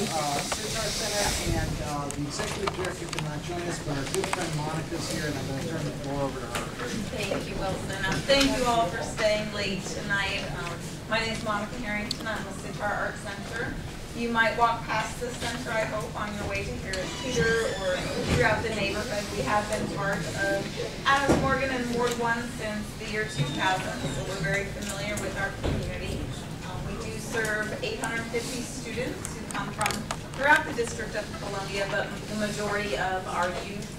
Sitar Center, and the executive director could not join us, but our good friend Monica's here, and I'm going to turn the floor over to her. Thank you, Wilson. Thank you all for staying late tonight. My name is Monica Harrington. I'm with Sitar Art Center. You might walk past the center, I hope, on your way to Harris Teeter or throughout the neighborhood. We have been part of Adams Morgan and Ward 1 since the year 2000, so we're very familiar with our community. We do serve 850 students who come from throughout the District of Columbia, but the majority of our youth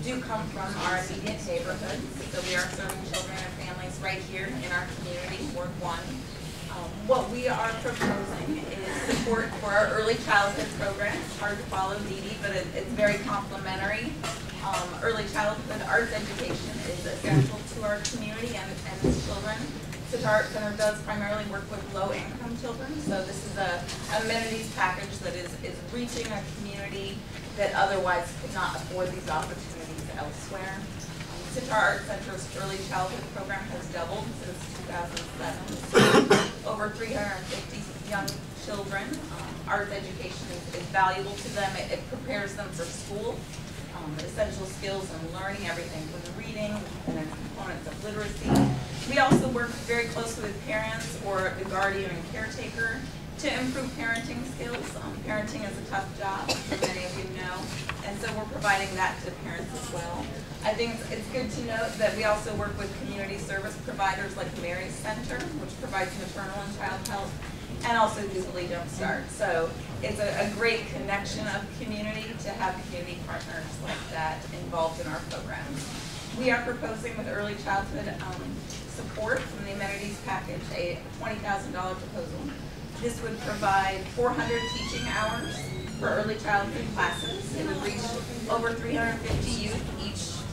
do come from our immediate neighborhoods. So we are serving children and families right here in our community, Ward 1. What we are proposing is support for our early childhood program. It's hard to follow, Dee Dee, but it's very complementary. Early childhood arts education is essential to our community and its children. Sitar Art Center does primarily work with low-income children, so this is a amenities package that is reaching a community that otherwise could not afford these opportunities elsewhere. Sitar Art Center's early childhood program has doubled since 2007. Over 350 young children. Arts education is valuable to them. It prepares them for school. Essential skills and learning, everything from reading and components of literacy. We also work very closely with parents or the guardian and caretaker to improve parenting skills. Parenting is a tough job, as many of you know, and so we're providing that to parents as well. I think it's good to note that we also work with community service providers like Mary's Center, which provides maternal and child health, and also Jubilee Don't Start. So it's a great connection of community to have community partners like that involved in our programs. We are proposing with early childhood support from the amenities package a $20,000 proposal. This would provide 400 teaching hours for early childhood classes. It would reach over 350 youth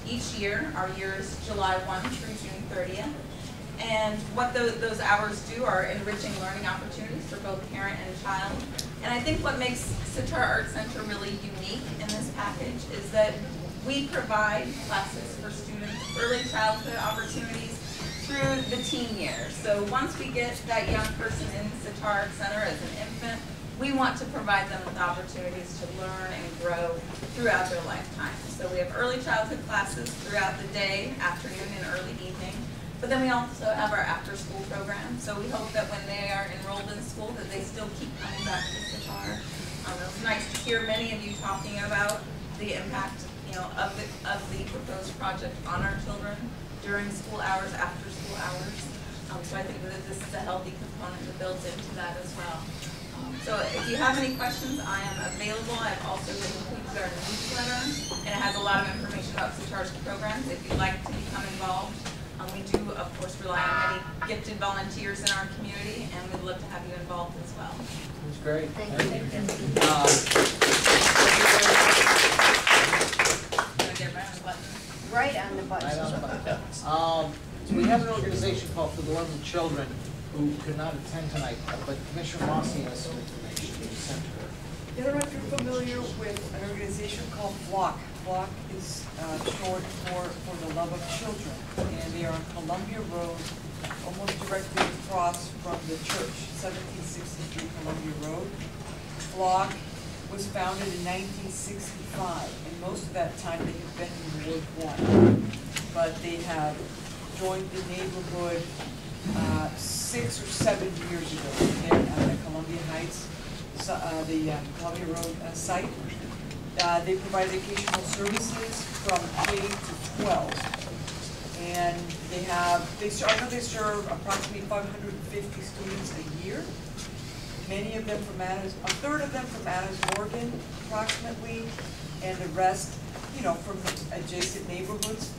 each year. Our year is July 1 through June 30th. And what those hours do are enriching learning opportunities for both parent and child. And I think what makes Sitar Art Center really unique in this package is that we provide classes for students, early childhood opportunities through the teen years. So once we get that young person in Sitar Art Center as an infant, we want to provide them with opportunities to learn and grow throughout their lifetime. So we have early childhood classes throughout the day, afternoon, and early evening. But then we also have our after-school program. So we hope that when they are enrolled in school, that they still keep coming back to Sitar. It was nice to hear many of you talking about the impact, of the proposed project on our children during school hours, after school hours. So I think that this is a healthy component that builds into that as well. So if you have any questions, I am available. I've also included our newsletter, and it has a lot of information about Sitar's programs if you'd like to become involved. We do, of course, rely on many gifted volunteers in our community, and we'd love to have you involved as well. That's great. Thank you. Right on the button. Right on the button. So we have an organization called For the Love of Children who could not attend tonight, but Commissioner Mossy has some information to send to her. I don't know if you're familiar with an organization called FLOCK. FLOCK is short for the Love of Children, and they are on Columbia Road, almost directly across from the church, 1763 Columbia Road. FLOCK was founded in 1965, and most of that time they have been in Ward 1. But they have joined the neighborhood 6 or 7 years ago there at the Columbia Heights, the Columbia Road site. They provide educational services from K to 12. And they serve approximately 550 students a year. Many of them from a third of them from Adams Morgan, approximately, and the rest, from adjacent neighborhoods.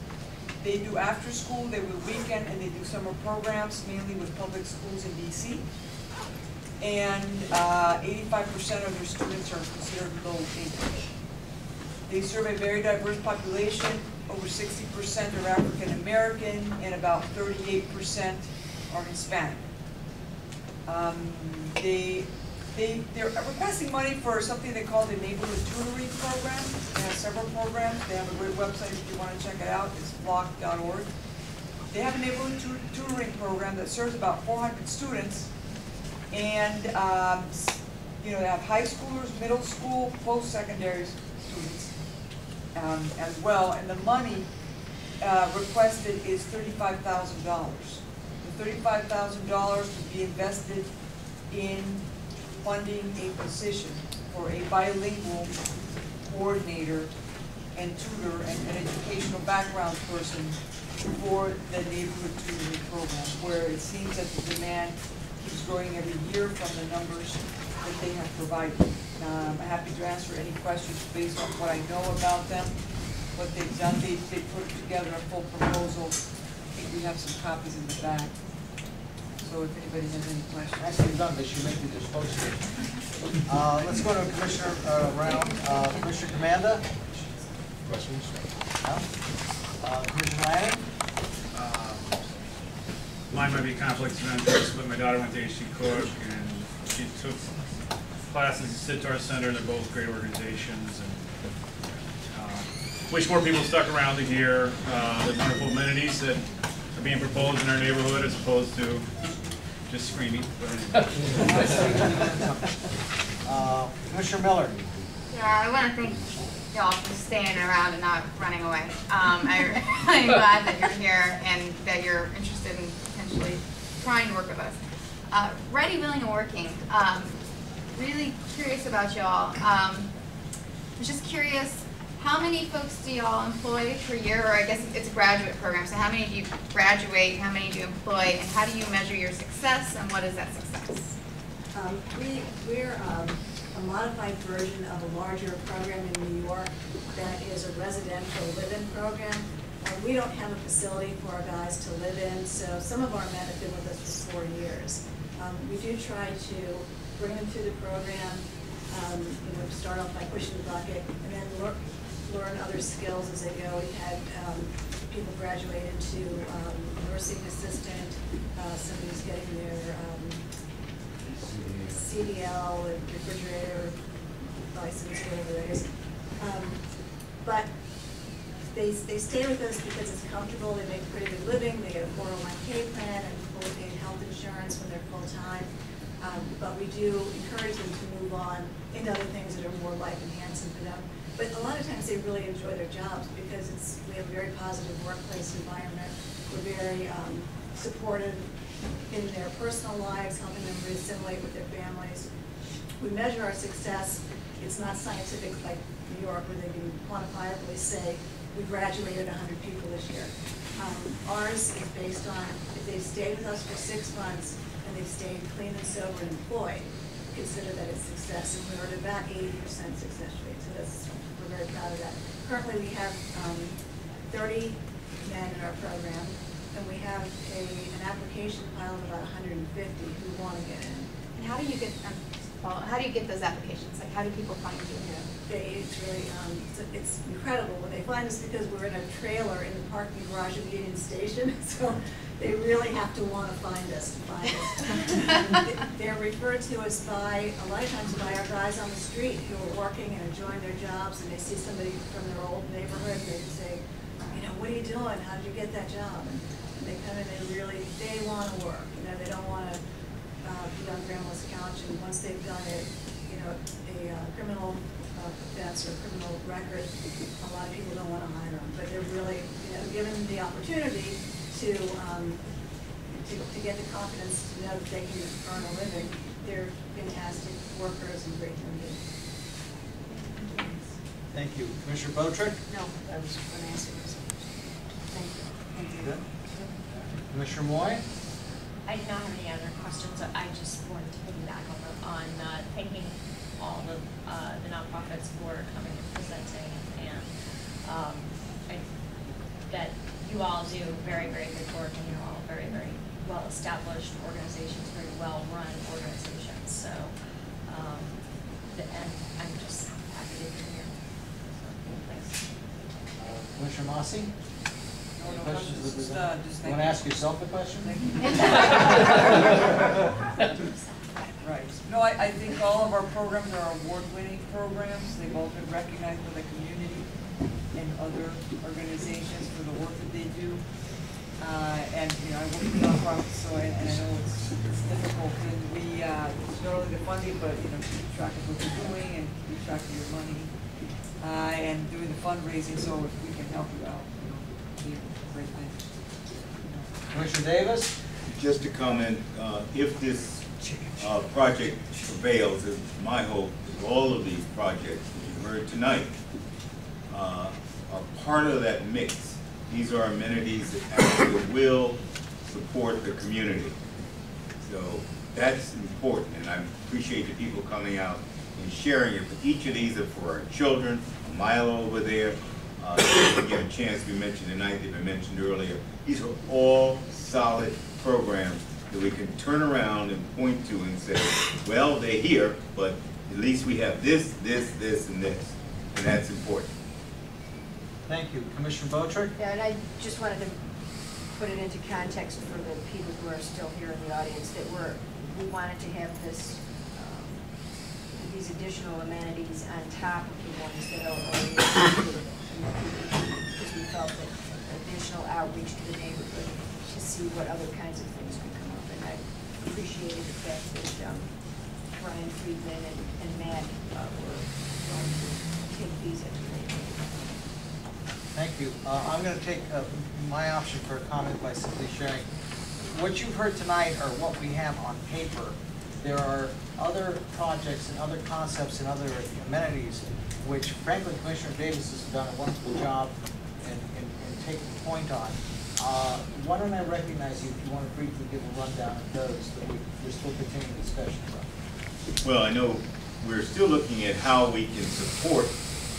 They do after school, they do weekend, and they do summer programs, mainly with public schools in DC. And 85% of their students are considered low income. They serve a very diverse population. Over 60% are African American, and about 38% are Hispanic. They're requesting money for something they call the Neighborhood Tutoring Program. They have several programs. They have a great website if you want to check it out. It's flock.org. They have a neighborhood tutoring program that serves about 400 students, and you know, they have high schoolers, middle school, post-secondary students as well, and the money requested is $35,000. The $35,000 would be invested in funding a position for a bilingual coordinator and tutor and an educational background person for the neighborhood tutoring program, where it seems that the demand keeps growing every year from the numbers that they have provided. I'm happy to answer any questions based on what I know about them, what they've done. They put together a full proposal. I think we have some copies in the back. So if anybody has any questions. Nicely done, they should make you this posted. Let's go to Commissioner round. Commissioner Commanda? Questions? No? Commissioner Lanning? Mine might be conflicts of interest, but my daughter went to HC Cook and she took classes at Sitar Center. They're both great organizations, and wish more people stuck around to hear the wonderful amenities that are being proposed in our neighborhood as opposed to just screaming. Commissioner Miller? Yeah, I want to thank y'all for staying around and not running away. I'm glad that you're here and that you're interested in potentially trying to work with us. Ready, willing, and working. Really curious about y'all. I was just curious, how many folks do y'all employ per year? Or I guess it's a graduate program, so how many do you graduate, how many do you employ, and how do you measure your success, and what is that success? We're a modified version of a larger program in New York that is a residential live-in program. We don't have a facility for our guys to live in, so some of our men have been with us for 4 years. We do try to bring them through the program, start off by pushing the bucket, and then learn other skills as they go. We had people graduate into nursing assistant, somebody's getting their CDL, and refrigerator license, whatever it is. But they stay with us because it's comfortable, they make a pretty good living, they get a 401k plan and fully paid health insurance when they're full-time. But we do encourage them to move on into other things that are more life-enhancing for them. But a lot of times they really enjoy their jobs because we have a very positive workplace environment. We're very supportive in their personal lives, helping them assimilate with their families. We measure our success. It's not scientific like New York, where they can quantifiably say we graduated 100 people this year. Ours is based on if they've stayed with us for 6 months and they've stayed clean and sober and employed, consider that it's success. And we're at about 80% success rate, so we're very proud of that. Currently we have 30 men in our program, and we have an application pile of about 150 who want to get in. And how do you get those applications? Like, how do people find you? It's really, it's incredible when they find us because we're in a trailer in the parking garage of Union Station, so they really have to want to find us. They're referred to us by, a lot of times by our guys on the street who are working and enjoying their jobs, and they see somebody from their old neighborhood, and they say, what are you doing? How did you get that job? And they come in, they want to work. They don't want to be on grandma's couch, and once they've done it, a criminal offense or criminal record, a lot of people don't want to hire them. But they're really, given the opportunity to get the confidence to know that they can earn a living, they're fantastic workers and great human beings. Thank you. Commissioner Botrick? No, I was going to ask you this. Thank you. Thank you. Good. Commissioner Moy? I do not have any other questions. I just wanted to piggyback on thanking all the nonprofits for coming and presenting, and that you all do very, very good work, and you're all very, very well-established organizations, very well-run organizations. So, and I'm just happy to be here. So, thanks. Commissioner Mossy? No Questions? questions. You want to ask yourself a question? Right. No, I think all of our programs are award-winning programs. They've all been recognized by the community and other organizations for the work that they do. And I work in nonprofits, so and I know it's difficult. And we not only the funding, but, you know, keep track of what you're doing and keep track of your money. And doing the fundraising, so if we can help you out, you know, it'd be a great thing. Commissioner Davis? Just to comment, if this project prevails, it's my hope that all of these projects that you heard tonight are part of that mix. These are amenities that actually will support the community. So that's important, and I appreciate the people coming out and sharing it. But each of these are for our children. A mile over there, we get a chance to be mentioned tonight, they've been mentioned earlier. These are all solid programs that we can turn around and point to and say, well, they're here, but at least we have this, this, this, and this. And that's important. Thank you. Commissioner Botrick? Yeah, and I just wanted to put it into context for the people who are still here in the audience, that we wanted to have this, these additional amenities on top of the ones that are already included. Because we felt that additional outreach to the neighborhood to see what other kinds of things could come up. And I appreciated the fact that Brian Friedman and Matt were going to take these into the neighborhood. Thank you. I'm going to take my option for a comment by simply sharing. What you've heard tonight are what we have on paper. There are other projects and other concepts and other amenities which, frankly, Commissioner Davis has done a wonderful job in taking point on. Why don't I recognize you if you want to briefly give a rundown of those that we're still continuing discussions on. Well, I know we're still looking at how we can support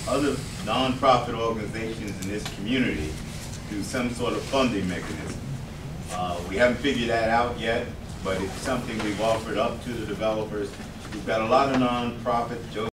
other nonprofit organizations in this community through some sort of funding mechanism. We haven't figured that out yet, but it's something we've offered up to the developers. We've got a lot of nonprofits.